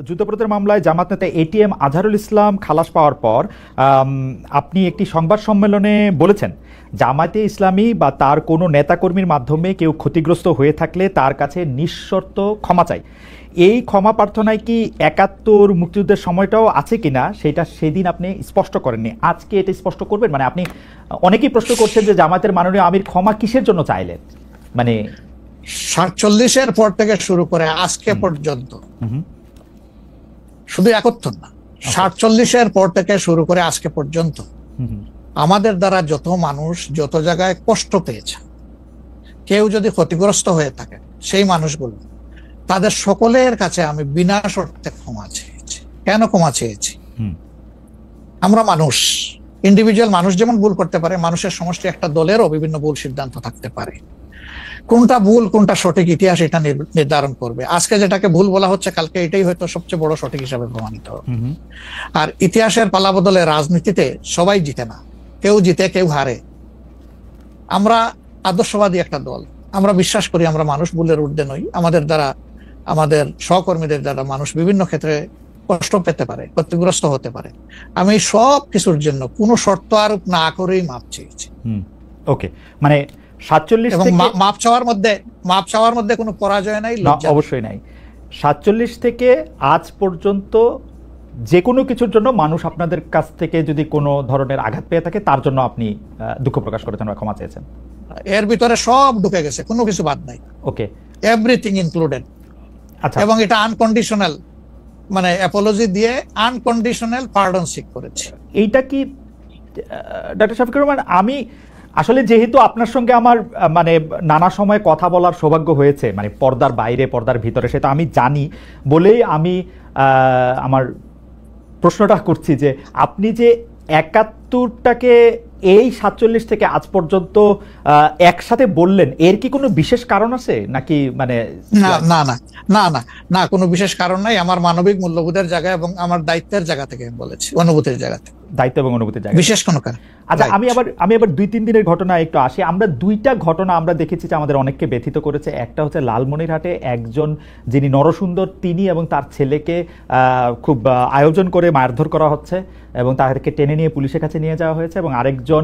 যুদ্ধাপরাধের মামলায় জামাত নেতা এটিএম আজহারুল ইসলাম খালাস পাওয়ার পর আপনি একটি সংবাদ সম্মেলনে বলেছেন, জামায়াতে ইসলামী বা তার কোনো নেতাকর্মীর মাধ্যমে কেউ ক্ষতিগ্রস্ত হয়ে থাকলে তার কাছে নিঃশর্ত ক্ষমা চাই। এই ক্ষমা প্রার্থনায় কি ৭১ মুক্তিযুদ্ধের সময়টাও আছে কিনা সেটা সেদিন আপনি স্পষ্ট করেননি, আজকে এটা স্পষ্ট করবেন? মানে আপনি অনেকেই প্রশ্ন করছেন যে জামায়াতের মাননীয় আমির ক্ষমা কিসের জন্য চাইলেন, মানে ৪৭-এর পর থেকে শুরু করে আজকে পর্যন্ত, শুধু ৭১ না, ৪৭-এর পর থেকে শুরু করে আজকে পর্যন্ত আমাদের দ্বারা যত মানুষ যত জায়গায় কষ্ট পেয়েছে, কেউ যদি ক্ষতিগ্রস্ত হয়ে থাকে, সেই মানুষগুলো তাদের সকলের কাছে আমি বিনা শর্তে ক্ষমা চেয়েছি। কেন ক্ষমা চেয়েছি? আমরা মানুষ, ইন্ডিভিজুয়াল মানুষ যেমন ভুল করতে পারে, মানুষের সমষ্টি একটা দলেরও বিভিন্ন ভুল সিদ্ধান্ত থাকতে পারে। কোনটা ভুল কোনটা সঠিক ইতিহাস এটা নির্ধারণ করবে। আজকে যেটাকে ভুল বলা হচ্ছে, কালকে এটাই হয়তো সবচেয়ে বড় সঠিক হিসাবে প্রমাণিত হবে। আর ইতিহাসের পালা বদলে রাজনীতিতে সবাই জিতে না, কেউ জিতে কেউ হারে। আমরা আদর্শবাদী একটা দল, আমরা বিশ্বাস করি আমরা মানুষ ভুলের ঊর্ধ্বে নই। আমাদের দ্বারা, আমাদের সহকর্মীদের দ্বারা মানুষ বিভিন্ন ক্ষেত্রে কষ্ট পেতে পারে, ক্ষতিগ্রস্ত হতে পারে। আমি সব কিছুর জন্য কোনো শর্ত আরোপ না করেই মাপ চেয়েছি। ওকে, মানে ৪৭ এবং মাপ চাওয়ার মধ্যে কোনো পরাজয় নাই, অবশ্যই নাই। ৪৭ থেকে আজ পর্যন্ত যে কোনো কিছুর জন্য মানুষ আপনাদের কাছ থেকে যদি কোনো ধরনের আঘাত পেয়ে থাকে, তার জন্য আপনি দুঃখ প্রকাশ করেছেন বা ক্ষমা চেয়েছেন। এর ভিতরে সব ঢুকে গেছে, কোনো কিছু বাদ নাই। ওকে, এভরিথিং ইনক্লুডেড। আচ্ছা, এবং এটা আনকন্ডিশনাল, মানে অ্যাপোলজি দিয়ে আনকন্ডিশনাল পার্ডন সিক করেছে। এইটা কি ডক্টর শফিকুর রহমান, আমি আসলে যেহেতু আপনার সঙ্গে আমার মানে নানা সময় কথা বলার সৌভাগ্য হয়েছে, মানে পর্দার বাইরে পর্দার ভিতরে, সেটা আমি জানি বলেই আমি আমার প্রশ্নটা করছি যে আপনি যে ৭১টাকে এই ৪৭ থেকে আজ পর্যন্ত একসাথে বললেন, এর কি কোনো বিশেষ কারণ আছে নাকি? মানে না, কোনো বিশেষ কারণ নাই। আমার মানবিক মূল্যবোধের জায়গা এবং আমার দায়িত্বের জায়গা থেকে বলেছি, অনুভূতির জায়গা থেকে, দায়িত্ব এবং অনুভূতির জায়গা, বিশেষ কোনো কারণ। আচ্ছা, আমি আবার ২-৩ দিনের ঘটনা একটু আসি। আমরা দুইটা ঘটনা আমরা দেখেছি যে আমাদের অনেককে ব্যথিত করেছে। একটা হচ্ছে লালমনিরহাটে একজন যিনি নরসুন্দর, তিনি এবং তার ছেলেকে খুব আয়োজন করে মারধর করা হচ্ছে এবং তাদেরকে টেনে নিয়ে পুলিশের কাছে নিয়ে যাওয়া হয়েছে। এবং আরেকজন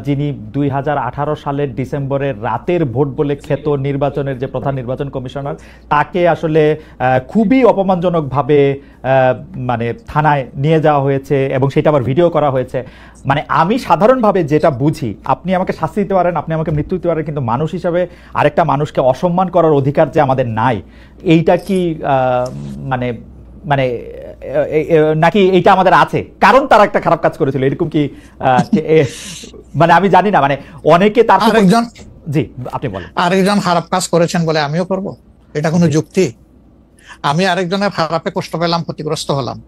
যিনি ২০১৮ সালের ডিসেম্বরের রাতের ভোট বলে খ্যাত নির্বাচনের যে প্রধান নির্বাচন কমিশনার, তাকে আসলে খুবই অপমানজনকভাবে মানে থানায় নিয়ে যাওয়া হয়েছে এবং সেটা আবার ভিডিও করা হয়েছে। মানে আমি সাধারণভাবে যেটা বুঝি, আপনি আমাকে শাস্তি দিতে পারেন, আপনি আমাকে মৃত্যু দিতে পারেন, কিন্তু মানুষ হিসাবে আরেকটা মানুষকে অসম্মান করার অধিকার যে আমাদের নাই, এইটা কি মানে মানে নাকি এইটা আমাদের আছে কারণ তারা একটা খারাপ কাজ করেছিল, এরকম কি? মানে আমি জানি না, মানে অনেকে তার আরেকজন, জি আপনি বলেন, আরেকজন খারাপ কাজ করেছেন বলে আমিও করব, এটা কোনো যুক্তি? আমি আরেকজনের খারাপে কষ্ট পেলাম, ক্ষতিগ্রস্ত হলাম,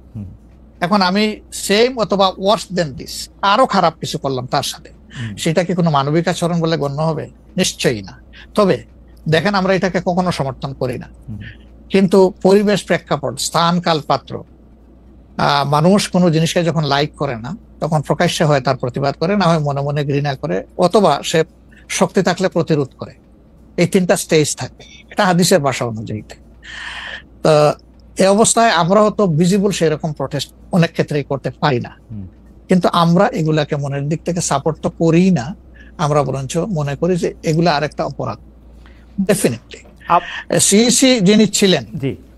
এখন আমি সেম অথবা ওয়ার্স দেন দিস আরো খারাপ কিছু করলাম তার সাথে, সেটা কি কোনো মানবিক আচরণ বলে গণ্য হবে? নিশ্চয়ই না। তবে দেখেন, আমরা এটাকে কখনো সমর্থন করি না, কিন্তু পরিবেশ, প্রেক্ষাপট, স্থান, কাল, পাত্র, মানুষ কোনো জিনিসকে যখন লাইক করে না, তখন প্রকাশ্যে হয় তার প্রতিবাদ করে, না হয় মনে মনে ঘৃণা করে, অথবা সে শক্তি থাকলে প্রতিরোধ করে। এই 3টা স্টেজ থাকে, এটা হাদিসের ভাষা অনুযায়ী। তো এই অবস্থায় আমরা হয়তো ভিজিবল সেরকম প্রটেস্ট অনেক ক্ষেত্রেই করতে পারি না, কিন্তু আমরা এগুলাকে মনের দিক থেকে সাপোর্ট তো করি না, আমরা বরঞ্চ মনে করি যে এগুলা আরেকটা অপরাধ। ডেফিনেটলি সিইসি যিনি ছিলেন,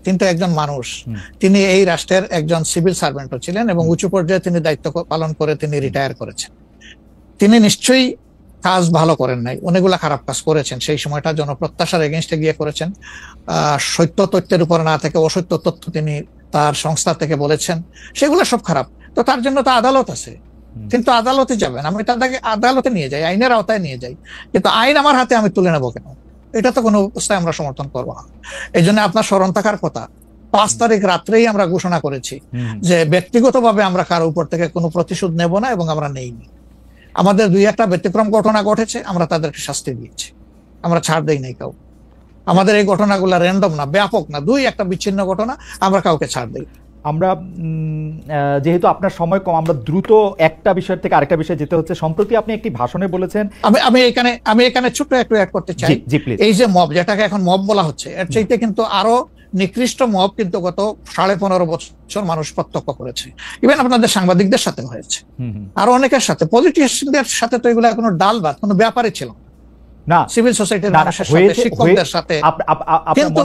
কিন্তু একজন মানুষ, তিনি এই রাষ্ট্রের একজন সিভিল সার্ভেন্টও ছিলেন এবং উঁচু পর্যায়ে তিনি দায়িত্ব পালন করে তিনি রিটায়ার করেছেন। তিনি নিশ্চয়ই কাজ ভালো করেন নাই, অনেকগুলা খারাপ কাজ করেছেন। সেই সময়টা জনপ্রত্যাশার এগেইনস্টে গিয়ে করেছেন, সত্য তথ্যের উপর না থেকে অসত্য তথ্য তিনি তার সংস্থা থেকে বলেছেন, সেগুলো সব খারাপ। তো তার জন্য তো আদালত আছে, কিন্তু আদালতে যাবেন, আমি তাদেরকে আদালতে নিয়ে যাই, আইনের আওতায় নিয়ে যাই, কিন্তু আইন আমার হাতে আমি তুলে নেবো কেন? এটা তো কোনো অবস্থায় আমরা সমর্থন করবো না। এই জন্য আপনার স্মরণ থাকার কথা, 5 তারিখ রাত্রেই আমরা ঘোষণা করেছি যে ব্যক্তিগতভাবে আমরা কারো উপর থেকে কোনো প্রতিশোধ নেব না, এবং আমরা নেইনি। আমাদের 2-1টা ব্যতিক্রম ঘটনা ঘটেছে, আমরা তাদেরকে শাস্তি দিয়েছি, আমরা ছাড় দেই নাই কাউ। আমাদের এই ঘটনাগুলো র্যান্ডম না, ব্যাপক না, 2-1টা বিচ্ছিন্ন ঘটনা, আমরা কাউকে ছাড় দেই। আমরা যেহেতু আপনার সময় কম, আমরা দ্রুত একটা বিষয় থেকে আরেকটা বিষয়ে যেতে হচ্ছে। সম্প্রতি আপনি একটি ভাষণে বলেছেন, আমি এখানে ছোট্ট একটু অ্যাড করতে চাই, এই যে মব, যেটাকে এখন মব বলা হচ্ছে, এর চাইতে কিন্তু আরো নিকৃষ্ট মব কিন্তু গত 15.5 বছর মানুষ প্রত্যক্ষ করেছে। ইভেন আপনাদের সাংবাদিকদের সাথে হয়েছে, আরো অনেকের সাথে, পলিটিশিয়ানদের সাথে তো এগুলো কোনো ডাল ভাত, কোনো ব্যাপারই ছিল না। সিভিল সোসাইটির মানুষের সাথে, শিক্ষকদের সাথে, কিন্তু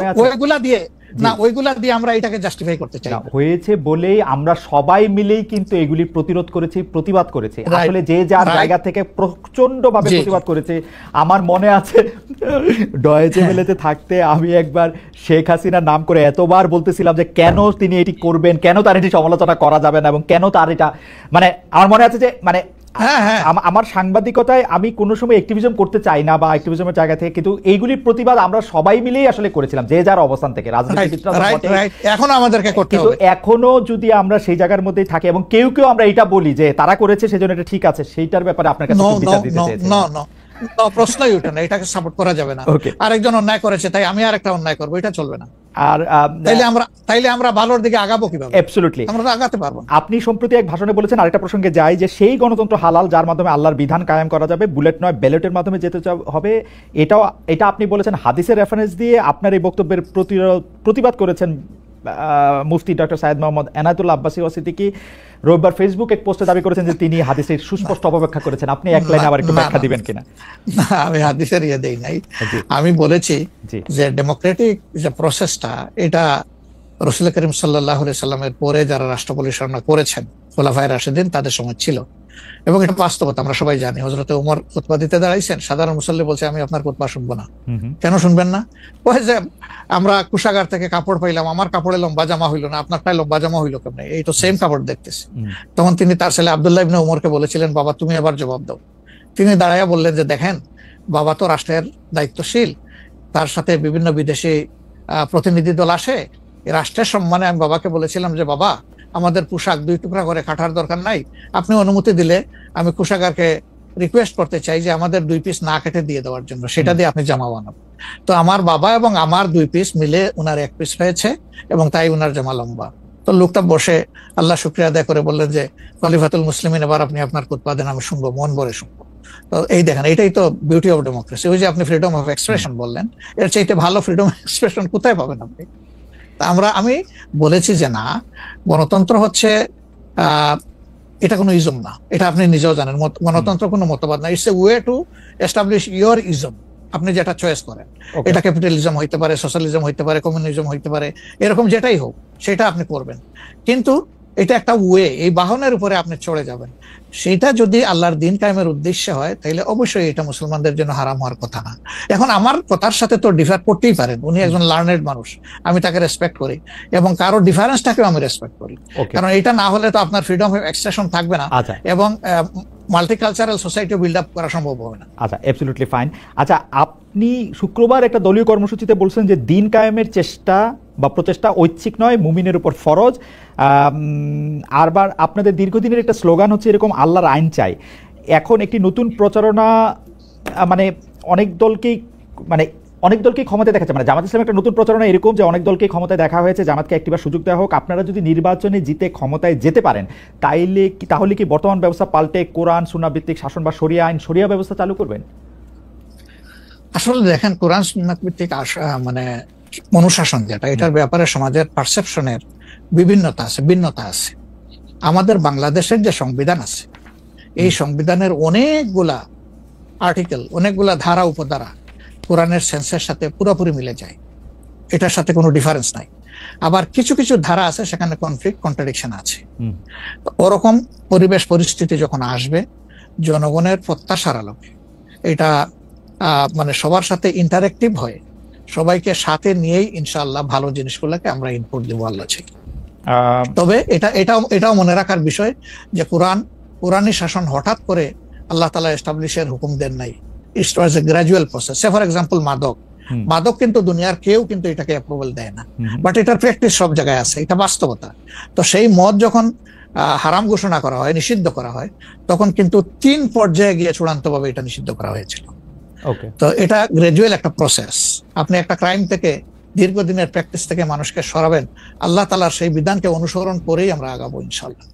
ওইগুলা দিয়ে আমরা এটাকে জাস্টিফাই করতে চাই। হয়েছে বলেই আমরা সবাই মিলেই কিন্তু এগুলি প্রতিরোধ করেছি, প্রতিবাদ করেছি। আসলে যে যার জায়গা থেকে প্রচন্ড ভাবে প্রতিবাদ করেছে। আমার মনে আছে ডয়েচে ভেলেতে থাকতে আমি একবার শেখ হাসিনার নাম করে এতবার বলতেছিলাম যে কেন তিনি এটি করবেন, কেন তার এটি সমালোচনা করা যাবে না, এবং কেন তার এটা, মানে আমার মনে আছে যে মানে আমার সাংবাদিকতায় আমি কোনো সময় অ্যাক্টিভিজম করতে চাই না বা অ্যাক্টিভিজমের জায়গা থেকে, কিন্তু এইগুলির প্রতিবাদ আমরা সবাই মিলেই আসলে করেছিলাম, যে যার অবস্থান থেকে। এখনো আমাদেরকে করতে হবে, এখনো যদি আমরা সেই জায়গার মধ্যেই থাকি এবং কেউ কেউ আমরা এটা বলি যে তারা করেছে সেজন্য এটা ঠিক আছে, সেইটার ব্যাপারে আপনার কাছে বিচার দিতে চাইছি। প্রশ্নই ওঠে না, এটাকে সাপোর্ট করা যাবে না। আরেকজন অন্যায় করেছে তাই আমি আরেকটা অন্যায় করবো, এটা চলবে না। আর তাইলে আমরা ভালোর দিকে আগাবো কিভাবে? অ্যাবসলিউটলি আমরা আগাতে পারবো। আপনি সম্প্রতি এক ভাষণে বলেছেন, আরেকটা প্রসঙ্গে যাই, যে সেই গণতন্ত্র হালাল যার মাধ্যমে আল্লাহর বিধান কায়েম করা যাবে, বুলেট নয় ব্যালটের মাধ্যমে যেতে হবে। এটা আপনি বলেছেন হাদিসের রেফারেন্স দিয়ে। আপনার এই বক্তব্যের প্রতিবাদ করেছেন মুফতি ডক্টর সাইয়েদ মোহাম্মদ এনায়েতুল্লাহ আব্বাসী সিদ্দিকী। রবিবার ফেসবুক এক পোস্টে দাবি করেছেন যে তিনি হাদিসের সুস্পষ্ট অপব্যাখ্যা করেছেন। আপনি এক লাইনে আবার একটু ব্যাখ্যা দিবেন কিনা? আমি হাদিসের দেই নাই, আমি বলেছি যে ডেমোক্রেটিক যে প্রসেসটা, এটা রাসূল করিম সাল্লাল্লাহু আলাইহি সাল্লামের পরে যারা রাষ্ট্র পরিচালনা করেছেন খোলাফায়ে রাশিদিন, তাদের সময় ছিল, এবং এটা বাস্তবতা আমরা সবাই জানি। হযরত ওমর খুতবা দিতে দাঁড়াইছেন, সাধারণ মুসল্লি বলছে আমি আপনার খুতবা শুনবো না। কেন শুনবেন না? ওই যে আমরা কুশাগার থেকে কাপড় পাইলাম, আমার কাপড়ে লম্বা জামা হইলো না, আপনারটাই লম্বা জামা হইলো কেমন? এই তো সেম কাপড় দেখতেছি। তখন তিনি তার ছেলে আব্দুল্লাহ ইবনে ওমরকে বলেছিলেন, বাবা তুমি এবার জবাব দাও। তিনি দাঁড়াইয়া বললেন যে দেখেন বাবা তো রাষ্ট্রের দায়িত্বশীল, তার সাথে বিভিন্ন বিদেশি প্রতিনিধি দল আসে, রাষ্ট্রের সম্মানে আমি বাবাকে বলেছিলাম যে বাবা আমাদের পোশাক 2 টুকরা করে কাটার দরকার নাই, আপনি অনুমতি দিলে আমি কুশাগারকে রিকোয়েস্ট করতে চাই যে আমাদের 2 পিস না কেটে দিয়ে দেওয়ার জন্য, সেটা দিয়ে আপনি জামা বানাবেন। তো আমার বাবা এবং আমার 2 পিস মিলে উনার 1 পিস হয়েছে, এবং তাই উনার জামা লম্বা। তো লোকটা বসে আল্লাহ শুকরিয়া আদায় করে বললেন যে খলিফাতুল মুসলিমিন, এবার আপনি আপনার খুতবা দেন, আমি শুনবো, মন ভরে শুনবো। তো এই দেখেন, এটাই তো বিউটি অফ ডেমোক্রেসি। ওই যে আপনি ফ্রিডম অফ এক্সপ্রেশন বললেন, এর চাইতে ভালো ফ্রিডম অফ এক্সপ্রেশন কোথায় পাবেন আপনি? আমি বলেছি যে না, গণতন্ত্র হচ্ছে এটা কোনো ইজম না, এটা আপনি নিজেও জানেন। গণতন্ত্র কোনো মতবাদ না, it's a way to establish your ism. আপনি যেটা চয়েস করেন, এটা ক্যাপিটালিজম হইতে পারে, সোশ্যালিজম হইতে পারে, কমিউনিজম হইতে পারে, এরকম যেটাই হোক সেটা আপনি করবেন। কিন্তু এটা একটা ওয়ে, এই বাহনের উপরে আপনি চড়ে যাবেন। সেটা যদি আল্লাহর দিন কায়েমের উদ্দেশ্যে হয় তাহলে অবশ্যই এটা মুসলমানদের জন্য হারাম হওয়ার কথা না। এখন আমার কথার সাথে তো ডিফার করতেই পারেন, উনি একজন লার্নেড মানুষ, আমি তাকে রেসপেক্ট করি, এবং কারো ডিফারেন্সটাকেও আমি রেসপেক্ট করি, কারণ এটা না হলে তো আপনার ফ্রিডম অফ এক্সপ্রেশন থাকবে না, এবং মাল্টিকালচারাল সোসাইটি বিল্ড আপ করা সম্ভব হবে না। আচ্ছা, অ্যাবসলিউটলি ফাইন। আচ্ছা, আপনি শুক্রবার একটা দলীয় কর্মসূচিতে বলছেন যে দিন কায়েমের চেষ্টা বা প্রচেষ্টা ঐচ্ছিক নয়, মুমিনের উপর ফরজ। আরবার আপনাদের দীর্ঘদিনের একটা স্লোগান হচ্ছে এরকম, আল্লাহর আইন চাই। এখন একটি নতুন প্রচারণা, মানে অনেক দলকেই ক্ষমতায় দেখাচ্ছে, মানে জামাত ইসলামের একটা নতুন প্রচারণা এরকম যে অনেক দলকেই ক্ষমতায় দেখা হয়েছে, জামাতকে একটিবার সুযোগ দেওয়া হোক, আপনারা যদি নির্বাচনে জিতে ক্ষমতায় যেতে পারেন তাহলে কি বর্তমান ব্যবস্থা পাল্টে কোরআন সুন্নাহ ভিত্তিক শাসন বা শরিয়া ব্যবস্থা চালু করবেন? আসলে দেখেন, কোরআন সুন্নাহ ভিত্তিক মানে অনুশাসন যেটা, এটার ব্যাপারে সমাজের পারসেপশনের বিভিন্নতা আছে, ভিন্নতা আছে। আমাদের বাংলাদেশের যে সংবিধান আছে, এই সংবিধানের অনেকগুলা আর্টিকেল, অনেকগুলা ধারা উপধারা কোরআনের সেন্সের সাথে পুরোপুরি মিলে যায়, এটার সাথে কোনো ডিফারেন্স নাই। আবার কিছু কিছু ধারা আছে সেখানে কনফ্লিক্ট, কন্ট্রাডিকশন আছে। ওরকম পরিবেশ পরিস্থিতি যখন আসবে, জনগণের প্রত্যাশার আলোকে এটা মানে সবার সাথে ইন্টারেক্টিভ হয়, সবাইকে সাথে নিয়েই ইনশাআল্লাহ ভালো জিনিসগুলোকে আমরা ইনপুট দেবো আল্লাহ চাই। তবে এটাও মনে রাখার বিষয় যে কোরআনী শাসন হঠাৎ করে আল্লাহ তাআলা এস্টাবলিশের হুকুম দেন নাই, it was a gradual process. For example মাদক কিন্তু দুনিয়ার কেউ কিন্তু এটাকে অ্যাপ্রুভাল দেয় না, বাট এটার প্র্যাকটিস সব জায়গায় আছে, এটা বাস্তবতা। তো সেই মদ যখন হারাম ঘোষণা করা হয়, নিষিদ্ধ করা হয়, তখন কিন্তু 3 পর্যায়ে গিয়ে চূড়ান্তভাবে এটা নিষিদ্ধ করা হয়েছিল। তো এটা গ্রাজুয়াল একটা প্রসেস। আপনি একটা ক্রাইম থেকে, দীর্ঘদিনের প্র্যাকটিস থেকে মানুষকে সরাবেন, আল্লাহ তাআলার সেই বিধানকে অনুসরণ করেই আমরা আগাবো ইনশাআল্লাহ।